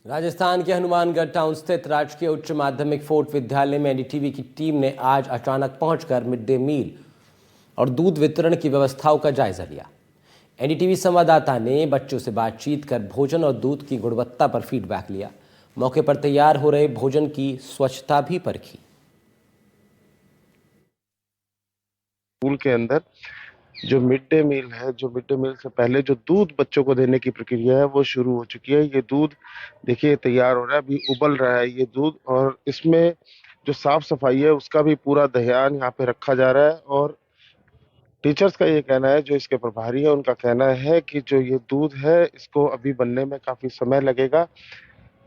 राजस्थान के हनुमानगढ़ टाउन स्थित राजकीय उच्च माध्यमिक फोर्ट विद्यालय में एनडीटीवी की टीम ने आज अचानक पहुंचकर मिड डे मील और दूध वितरण की व्यवस्थाओं का जायजा लिया। एनडीटीवी संवाददाता ने बच्चों से बातचीत कर भोजन और दूध की गुणवत्ता पर फीडबैक लिया। मौके पर तैयार हो रहे भोजन की स्वच्छता भी परखी। स्कूल के अंदर जो मिड डे मील है, जो मिड डे मील से पहले जो दूध बच्चों को देने की प्रक्रिया है वो शुरू हो चुकी है। ये दूध देखिए तैयार हो रहा है, अभी उबल रहा है ये दूध, और इसमें जो साफ सफाई है उसका भी पूरा ध्यान यहाँ पे रखा जा रहा है। और टीचर्स का ये कहना है, जो इसके प्रभारी है उनका कहना है कि जो ये दूध है इसको अभी बनने में काफी समय लगेगा।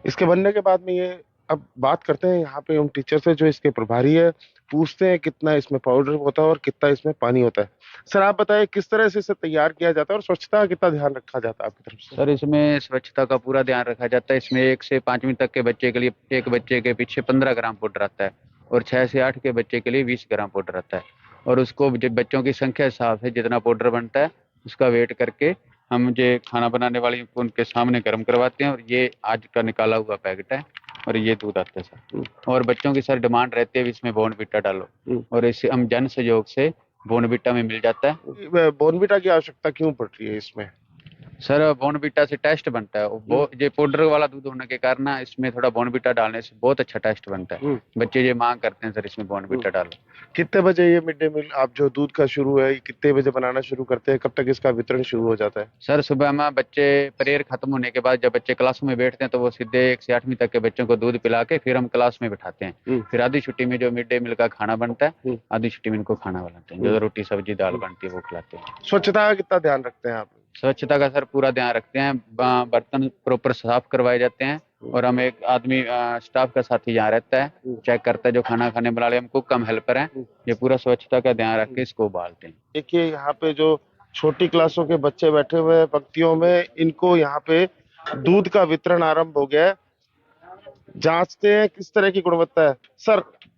इसके बनने के बाद में ये अब बात करते हैं यहाँ पे उन टीचर से जो इसके प्रभारी है, पूछते हैं कितना इसमें पाउडर होता है और कितना इसमें पानी होता है। सर आप बताएं किस तरह से इसे तैयार किया जाता है और स्वच्छता का कितना ध्यान रखा जाता है आपकी तरफ से? सर इसमें स्वच्छता का पूरा ध्यान रखा जाता है। इसमें 1 से 5वीं तक के बच्चे के लिए एक बच्चे के पीछे 15 ग्राम पाउडर आता है और 6 से 8 के बच्चे के लिए 20 ग्राम पाउडर आता है। और उसको जब बच्चों की संख्या हिसाब से जितना पाउडर बनता है उसका वेट करके हम जो खाना बनाने वाली उनके सामने गर्म करवाते हैं। और ये आज का निकाला हुआ पैकेट है और ये दूध आता है सर। और बच्चों की सर डिमांड रहती है इसमें बॉर्नविटा डालो, और इसे हम जन सहयोग से बॉर्नविटा में मिल जाता है। बॉर्नविटा की आवश्यकता क्यों पड़ रही है इसमें? सर बॉर्नविटा से टेस्ट बनता है, वो ये पाउडर वाला दूध होने के कारण ना इसमें थोड़ा बॉर्नविटा डालने से बहुत अच्छा टेस्ट बनता है। बच्चे ये मांग करते हैं सर इसमें बॉर्नविटा डालो। कितने बजे ये मिड डे मील आप जो दूध का शुरू है कितने बजे बनाना शुरू करते हैं, कब तक इसका वितरण शुरू हो जाता है? सर सुबह में बच्चे प्रेयर खत्म होने के बाद जब बच्चे क्लास में बैठते हैं तो वो सीधे 1 से 8वीं तक के बच्चों को दूध पिला के फिर हम क्लास में बैठाते हैं। फिर आधी छुट्टी में जो मिड डे मील का खाना बनता है, आधी छुट्टी में इनको खाना बनाते हैं, जो रोटी सब्जी दाल बनती है वो खिलाते हैं। स्वच्छता का कितना ध्यान रखते हैं आप? स्वच्छता का सर पूरा ध्यान रखते हैं। बर्तन प्रॉपर साफ करवाए जाते हैं और हम एक आदमी स्टाफ का साथी यहाँ रहता है, चेक करता है जो खाना खाने वाले हम कुक कम हेल्पर हैं, ये पूरा स्वच्छता का ध्यान रख के इसको उबालते हैं। देखिए यहाँ पे जो छोटी क्लासों के बच्चे बैठे हुए हैं पंक्तियों में, इनको यहाँ पे दूध का वितरण आरंभ हो गया है। जांचते हैं किस तरह की गुणवत्ता है।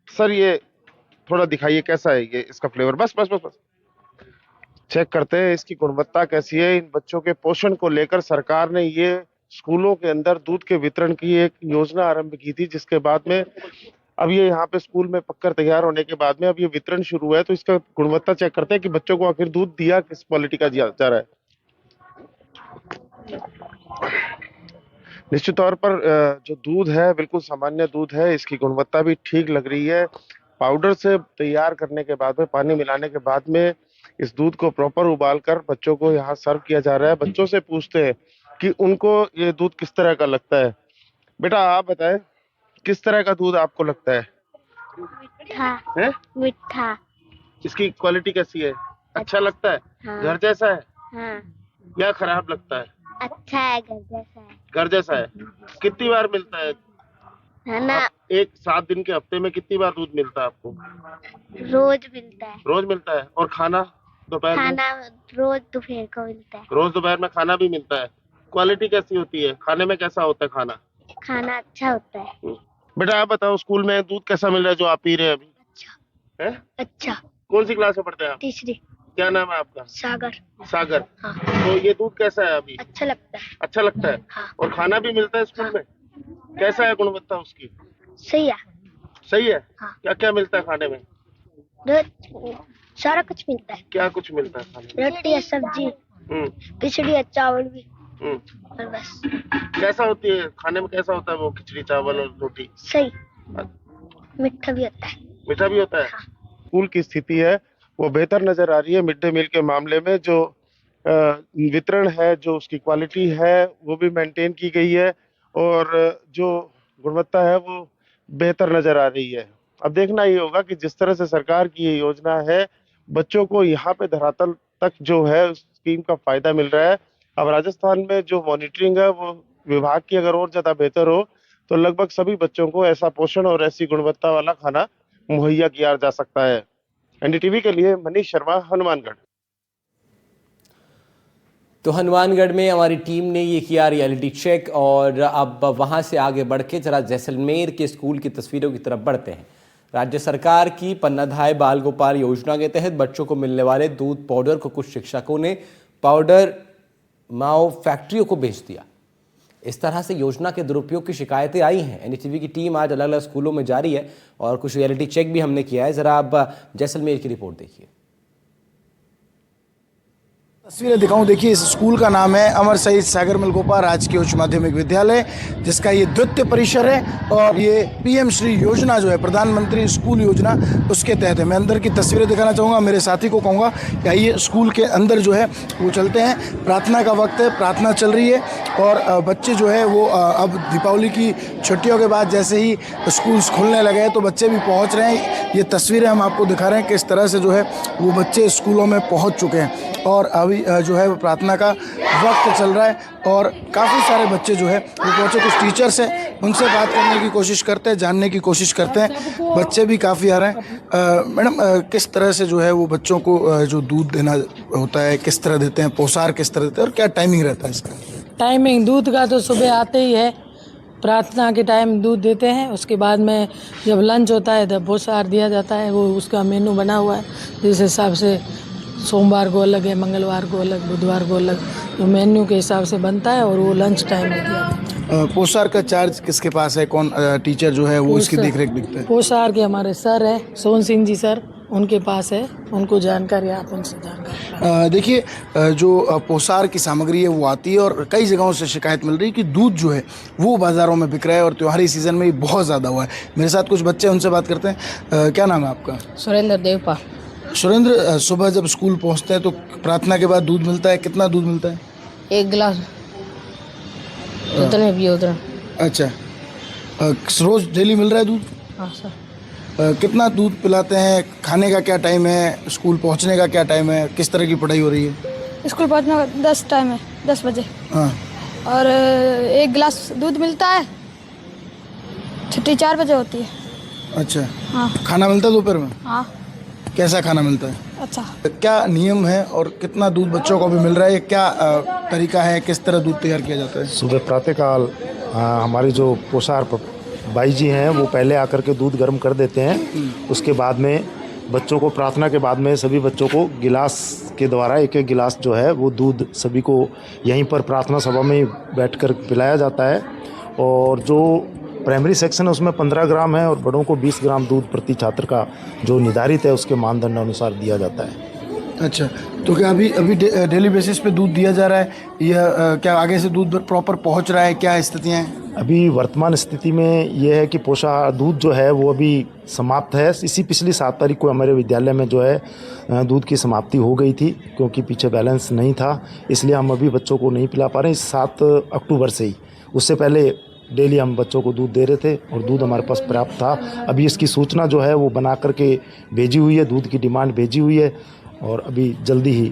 सर ये थोड़ा दिखाइए कैसा है ये इसका फ्लेवर। बस चेक करते हैं इसकी गुणवत्ता कैसी है। इन बच्चों के पोषण को लेकर सरकार ने ये स्कूलों के अंदर दूध के वितरण की एक योजना आरंभ की थी, जिसके बाद में अब ये यहाँ पे स्कूल में पककर तैयार होने के बाद में अब ये वितरण शुरू हुआ है। तो इसका गुणवत्ता चेक करते हैं कि बच्चों को आखिर दूध दिया किस क्वालिटी का जा रहा है। निश्चित तौर पर जो दूध है बिल्कुल सामान्य दूध है, इसकी गुणवत्ता भी ठीक लग रही है। पाउडर से तैयार करने के बाद में, पानी मिलाने के बाद में इस दूध को प्रॉपर उबाल कर बच्चों को यहाँ सर्व किया जा रहा है। बच्चों से पूछते हैं कि उनको ये दूध किस तरह का लगता है। बेटा आप बताएं किस तरह का दूध आपको लगता है? मीठा। इसकी क्वालिटी कैसी है? अच्छा लगता है? हाँ। घर जैसा है? हाँ। या खराब लगता है? अच्छा है, घर जैसा है। घर जैसा है। कितनी बार मिलता है? है ना? एक 7 दिन के हफ्ते में कितनी बार दूध मिलता है आपको? रोज मिलता है। रोज मिलता है। और खाना दोपहर में? खाना रोज दोपहर को मिलता है। रोज दोपहर में खाना भी मिलता है। क्वालिटी कैसी होती है? खाने में कैसा होता है खाना? खाना अच्छा होता है। बेटा आप बताओ स्कूल में दूध कैसा मिल रहा है जो आप पी रहे हैं अभी? अच्छा है? अच्छा। कौन सी क्लास में पढ़ते हैं आप? तीसरी। क्या नाम है आपका? सागर। हाँ। तो ये दूध कैसा है अभी? अच्छा लगता है। अच्छा लगता है। हाँ। और खाना भी मिलता है स्कूल में? कैसा है गुणवत्ता उसकी? सही है। सही है। हाँ। क्या क्या मिलता है खाने में? सारा कुछ मिलता है। क्या कुछ मिलता है खाने में? रोटी है, सब्जी, खिचड़ी है, चावल भी, और बस। कैसा होती है खाने में? कैसा होता है वो खिचड़ी चावल और रोटी? सही। मीठा भी होता है। मीठा भी होता है। हाँ। स्कूल की स्थिति है वो बेहतर नजर आ रही है। मिड डे मील के मामले में जो वितरण है, जो उसकी क्वालिटी है वो भी मेंटेन की गई है और जो गुणवत्ता है वो बेहतर नजर आ रही है। अब देखना ये होगा कि जिस तरह से सरकार की ये योजना है, बच्चों को यहाँ पे धरातल तक जो है उस स्कीम का फायदा मिल रहा है। अब राजस्थान में जो मॉनिटरिंग है वो विभाग की अगर और ज्यादा बेहतर हो तो लगभग सभी बच्चों को ऐसा पोषण और ऐसी गुणवत्ता वाला खाना मुहैया किया जा सकता है। एनडीटीवी के लिए मनीष शर्मा, हनुमानगढ़। तो हनुमानगढ़ में हमारी टीम ने ये किया रियलिटी चेक और अब वहां से आगे बढ़ के जरा जैसलमेर के स्कूल की तस्वीरों की तरफ बढ़ते हैं। राज्य सरकार की पन्नाधाय बाल गोपाल योजना के तहत बच्चों को मिलने वाले दूध पाउडर को कुछ शिक्षकों ने पाउडर माओ फैक्ट्रियों को बेच दिया। इस तरह से योजना के दुरुपयोग की शिकायतें आई हैं। एनडीटीवी की टीम आज अलग अलग स्कूलों में जारी है और कुछ रियलिटी चेक भी हमने किया है। जरा आप जैसलमेर की रिपोर्ट देखिए। तस्वीरें दिखाऊं, देखिए इस स्कूल का नाम है अमर शहीद सागर मलगोपा राजकीय उच्च माध्यमिक विद्यालय, जिसका ये द्वितीय परिसर है और ये पीएम श्री योजना जो है प्रधानमंत्री स्कूल योजना उसके तहत है। मैं अंदर की तस्वीरें दिखाना चाहूँगा, मेरे साथी को कहूँगा कि आइए स्कूल के अंदर जो है वो चलते हैं। प्रार्थना का वक्त है, प्रार्थना चल रही है और बच्चे जो है वो अब दीपावली की छुट्टियों के बाद जैसे ही स्कूल खुलने लगे हैं तो बच्चे भी पहुँच रहे हैं। ये तस्वीरें हम आपको दिखा रहे हैं किस तरह से जो है वो बच्चे स्कूलों में पहुँच चुके हैं और अभी जो है वो प्रार्थना का वक्त चल रहा है और काफ़ी सारे बच्चे जो है वो पहुँचे। कुछ टीचर्स हैं, उनसे बात करने की कोशिश करते हैं, जानने की कोशिश करते हैं। बच्चे भी काफ़ी आ रहे हैं। मैडम, किस तरह से जो है वो बच्चों को जो दूध देना होता है किस तरह देते हैं, पोसार किस तरह देते हैं और क्या टाइमिंग रहता है इसका? टाइमिंग दूध का तो सुबह आते ही है, प्रार्थना के टाइम दूध देते हैं। उसके बाद में जब लंच होता है तब पोसार दिया जाता है। वो उसका मेनू बना हुआ है, जिस हिसाब से सोमवार को अलग है, मंगलवार को अलग, बुधवार को अलग, तो मेन्यू के हिसाब से बनता है और वो लंच टाइम में दिया जाता है। पोसार का चार्ज किसके पास है? कौन टीचर जो है वो इसकी देख रेख दिखता है? पोसार के हमारे सर है, सोहन सिंह जी सर, उनके पास है, उनको जानकारी, आप उनसे जानकारी। देखिए, जो पोसार की सामग्री है वो आती है और कई जगहों से शिकायत मिल रही है कि दूध जो है वो बाज़ारों में बिक रहा है और त्योहारी सीज़न में बहुत ज़्यादा हुआ है। मेरे साथ कुछ बच्चे, उनसे बात करते हैं। क्या नाम है आपका? सुरेंद्र देवपा। सुरेंद्र, सुबह जब स्कूल पहुंचते हैं तो प्रार्थना के बाद दूध मिलता है, कितना दूध मिलता है? 1 गिलास, जितने पिए उतना। अच्छा, रोज़ डेली मिल रहा है दूध? हाँ सर। कितना दूध पिलाते हैं? खाने का क्या टाइम है? स्कूल पहुंचने का क्या टाइम है? किस तरह की पढ़ाई हो रही है? स्कूल पहुंचने का 10 टाइम है, 10 बजे। हाँ। और 1 गिलास दूध मिलता है, छुट्टी 4 बजे होती है। अच्छा। हाँ। खाना मिलता है दोपहर में? हाँ। कैसा खाना मिलता है? अच्छा। क्या नियम है और कितना दूध बच्चों को भी मिल रहा है? क्या तरीका है, किस तरह दूध तैयार किया जाता है? सुबह प्रातःकाल हमारी जो पोसार बाई जी हैं वो पहले आकर के दूध गर्म कर देते हैं। उसके बाद में बच्चों को प्रार्थना के बाद में सभी बच्चों को गिलास के द्वारा एक एक गिलास जो है वो दूध सभी को यहीं पर प्रार्थना सभा में बैठकर पिलाया जाता है। और जो प्राइमरी सेक्शन है उसमें 15 ग्राम है और बड़ों को 20 ग्राम दूध प्रति छात्र का जो निर्धारित है उसके मानदंड अनुसार दिया जाता है। अच्छा, तो क्या अभी डेली बेसिस पे दूध दिया जा रहा है या क्या आगे से दूध प्रॉपर पहुंच रहा है? क्या स्थितियाँ हैं अभी? वर्तमान स्थिति में ये है कि दूध जो है वो अभी समाप्त है। इसी पिछली 7 तारीख को हमारे विद्यालय में जो है दूध की समाप्ति हो गई थी, क्योंकि पीछे बैलेंस नहीं था, इसलिए हम अभी बच्चों को नहीं पिला पा रहे हैं। 7 अक्टूबर से ही, उससे पहले डेली हम बच्चों को दूध दे रहे थे और दूध हमारे पास पर्याप्त था। अभी इसकी सूचना जो है वो बना करके भेजी हुई है, दूध की डिमांड भेजी हुई है और अभी जल्दी ही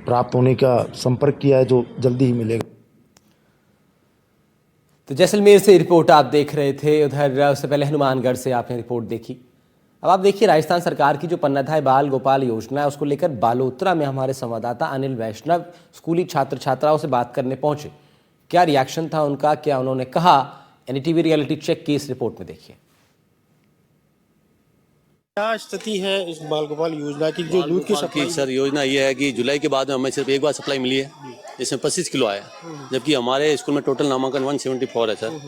प्राप्त होने का संपर्क किया है, जो जल्दी ही मिलेगा। तो जैसलमेर से रिपोर्ट आप देख रहे थे। उधर उससे पहले हनुमानगढ़ से आपने रिपोर्ट देखी। अब आप देखिए, राजस्थान सरकार की जो पन्नाधाय बाल गोपाल योजना है उसको लेकर बालोतरा में हमारे संवाददाता अनिल वैष्णव स्कूली छात्र छात्राओं से बात करने पहुंचे। क्या रिएक्शन था उनका, क्या उन्होंने कहा, एनडीटीवी रियलिटी चेक की इस रिपोर्ट में देखिए। क्या स्थिति है इस बाल गोपाल योजना की? जो दूध की सप्लाई सर, योजना ये है कि जुलाई के बाद में हमें सिर्फ एक बार सप्लाई मिली है, जिसमें 25 किलो आया, जबकि हमारे स्कूल में टोटल नामांकन 174 है सर,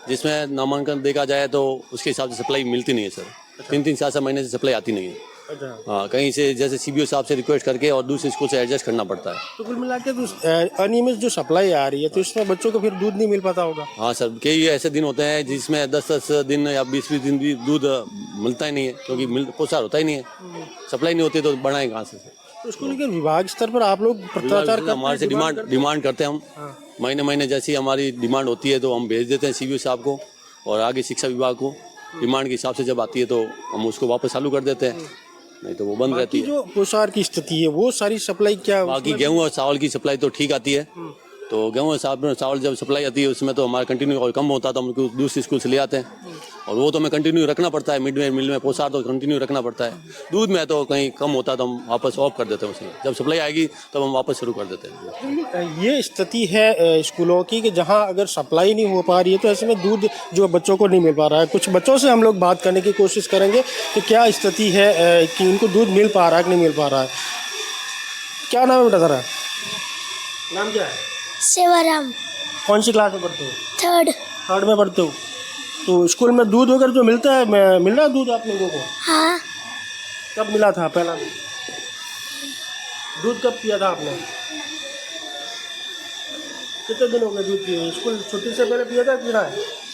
जिसमें नामांकन देखा जाए तो उसके हिसाब से सप्लाई मिलती नहीं है सर। 3-3 4 महीने से सप्लाई आती नहीं है। हाँ, कहीं से जैसे सीबीओ साहब से रिक्वेस्ट करके और दूसरे स्कूल से एडजस्ट करना पड़ता है। तो कुल मिला के अनियमित जो सप्लाई आ रही है तो इसमें बच्चों को फिर दूध नहीं मिल पाता होगा? हाँ सर, कई ऐसे दिन होते हैं जिसमें 10-10 दिन या 20-20 दिन भी दूध मिलता ही नहीं है, क्योंकि पोसार होता ही नहीं है, सप्लाई नहीं होती, तो बढ़ाएं कहाँ से? तो उसको लेकर विभाग स्तर पर आप लोग पत्राचार करते हैं? हमारे से डिमांड करते हैं हम। महीने जैसी हमारी डिमांड होती है तो हम भेज देते हैं सीबीओ साहब को और आगे शिक्षा विभाग को। डिमांड के हिसाब से जब आती है तो हम उसको वापस चालू कर देते हैं, नहीं तो वो बंद रहती है। जो पोसार की स्थिति है वो सारी सप्लाई क्या? बाकी गेहूं और चावल की सप्लाई तो ठीक आती है। तो गेहूं और चावल जब सप्लाई आती है उसमें तो हमारा कंटिन्यू, और कम होता है तो हम दूसरी स्कूल से ले आते हैं और वो तो हमें कंटिन्यू रखना पड़ता है। मिड में पोसार तो कंटिन्यू रखना पड़ता है। दूध में तो कहीं कम होता है तो हम वापस ऑफ कर देते हैं उसमें। जब सप्लाई आएगी तब हम वापस शुरू कर देते हैं। ये स्थिति है स्कूलों की कि जहाँ अगर सप्लाई नहीं हो पा रही है तो ऐसे में दूध जो बच्चों को नहीं मिल पा रहा है। कुछ बच्चों से हम लोग बात करने की कोशिश करेंगे कि क्या स्थिति है कि उनको दूध मिल पा रहा है कि नहीं मिल पा रहा है। क्या नाम है बेटा तेरा? नाम क्या है? सेवाराम। कौन सी क्लास में पढ़ते हो? थर्ड। थर्ड में पढ़ते हो। तो स्कूल में दूध वगैरह जो मिलता है, मिल रहा है दूध आप लोगों को? हाँ। कब मिला था पहला दूध कब पिया था आपने? कितने दिन हो गए दूध पिए? स्कूल छुट्टी से पहले पिया था कि ना?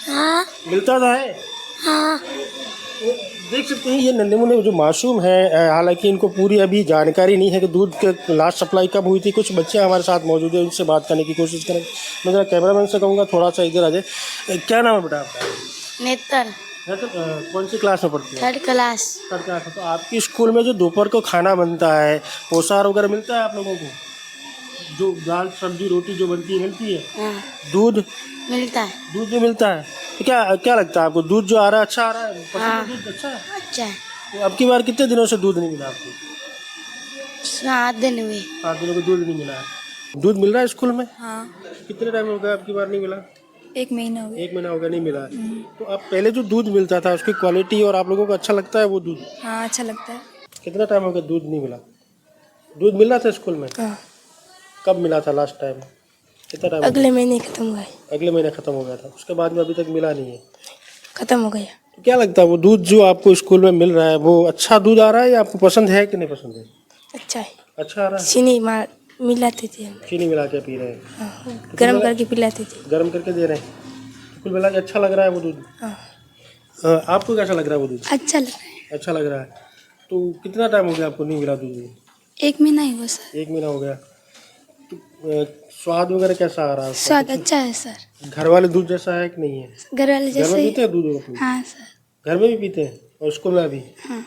हाँ। मिलता था है? हाँ। तो देख सकते हैं ये नन्हे मुन्ने जो मासूम हैं, हालांकि इनको पूरी अभी जानकारी नहीं है कि दूध के लास्ट सप्लाई कब हुई थी। कुछ बच्चे हमारे साथ मौजूद हैं, उनसे बात करने की कोशिश करेंगे। मैं जरा कैमरामैन से कहूँगा थोड़ा सा इधर आ जाए। क्या नाम है बेटा आपका? नेतर। कौन सी क्लास में पढ़ती है? Third class. थर्ड क्लास में। तो आपकी स्कूल में जो दोपहर को खाना बनता है, पोषाहार वगैरह मिलता है आप लोगों को? जो दाल सब्जी रोटी जो बनती है मिलती है? हाँ। दूध मिलता है। दूध भी मिलता है। तो क्या लगता है आपको, दूध जो आ रहा है अच्छा आ रहा है? पसंद है हाँ। दूध अच्छा है? अच्छा है। तो अब की बार कितने दिनों से दूध नहीं मिला आपको? 7 दिन हुए। 7 दिनों को दूध नहीं मिला है। दूध मिल रहा है स्कूल में? हाँ, कितने टाइम हो गया अब की बार नहीं मिला? 1 महीना हो गया। 1 महीना हो गया नहीं मिला है। तो अब पहले जो दूध मिलता था उसकी क्वालिटी और आप लोगों को अच्छा लगता है वो दूध? हाँ, अच्छा लगता है। कितना टाइम हो गया दूध नहीं मिला? दूध मिल रहा था स्कूल में? हाँ, कब मिला था लास्ट टाइम? कितना टाइम? अगले महीने खत्म हुआ है। अगले महीने खत्म हो गया था, उसके बाद में अभी तक मिला नहीं है। खत्म हो गया। तो क्या लगता है वो दूध जो आपको स्कूल में मिल रहा है वो अच्छा दूध आ रहा है या आपको पसंद है कि नहीं पसंद है? अच्छा है। अच्छा आ रहा है। चीनी मिलाते थे हम। चीनी मिला के पी रहे हैं? हाँ, गर्म करके पिलाते थे। गर्म करके दे रहे हैं? कुल मिला के अच्छा लग रहा है वो दूध? हाँ। आपको कैसा लग रहा है वो दूध? अच्छा लग रहा है। अच्छा लग रहा है। तो कितना टाइम हो गया आपको नहीं मिला दूध? 1 महीना ही हुआ सर। 1 महीना हो गया। तो स्वाद वगैरह कैसा आ रहा है? स्वाद अच्छा है सर। घर वाले दूध जैसा है कि नहीं है? घर वाले घर जैसे में ही। पीते हैं दूध? हाँ सर। घर में भी पीते हैं और स्कूल में भी? हाँ।